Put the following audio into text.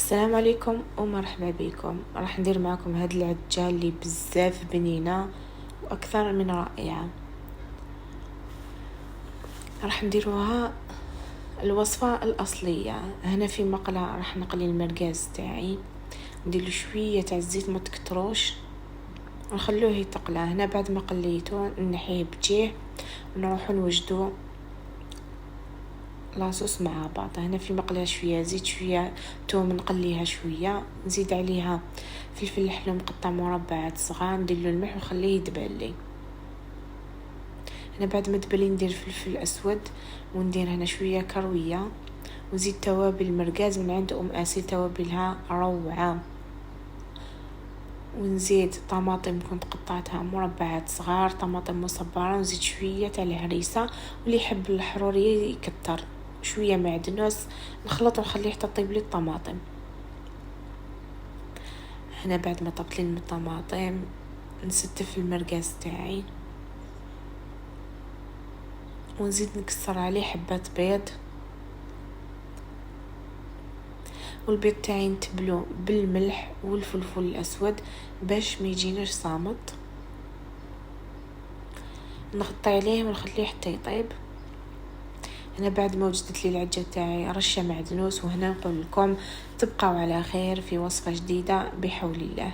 السلام عليكم ومرحبا بكم. راح ندير معكم هاد العجة اللي بزاف بنينة واكثر من رائعة. راح نديروها الوصفة الاصلية. هنا في مقلة راح نقلي المرقاز تاعي، ندير شوية تاع الزيت ما تكتروش ونخلوه يتقلى. هنا بعد ما قليته نحيه بجيه ونروح نوجدو لاصوص مع بعض. هنا في مقله شويه زيت، شويه توم نقليها شويه، نزيد عليها فلفل حلو مقطع مربعات صغار، ندير له الملح ونخليه يدبل. هنا بعد ما دبل ندير فلفل اسود وندير هنا شويه كرويه ونزيد توابل مرقاز من عند اسيل، توابلها روعه. ونزيد طماطم كنت قطعتها مربعات صغار، طماطم مصبره، ونزيد شويه تاع الهريسه، واللي يحب الحروريه يكتر، شويه معدنوس نخلط ونخليه حتى طيب لي الطماطم. هنا بعد ما طبت لي الطماطم نستف المرقاز تاعي ونزيد نكسر عليه حبات بيض، والبيض تاعي نتبلو بالملح والفلفل الاسود باش ما يجيناش صامت. نغطي عليه ونخليه حتى يطيب. هنا بعد ما وجدت لي العجة تاعي رشه معدنوس. وهنا نقول لكم تبقوا على خير في وصفه جديده بحول الله.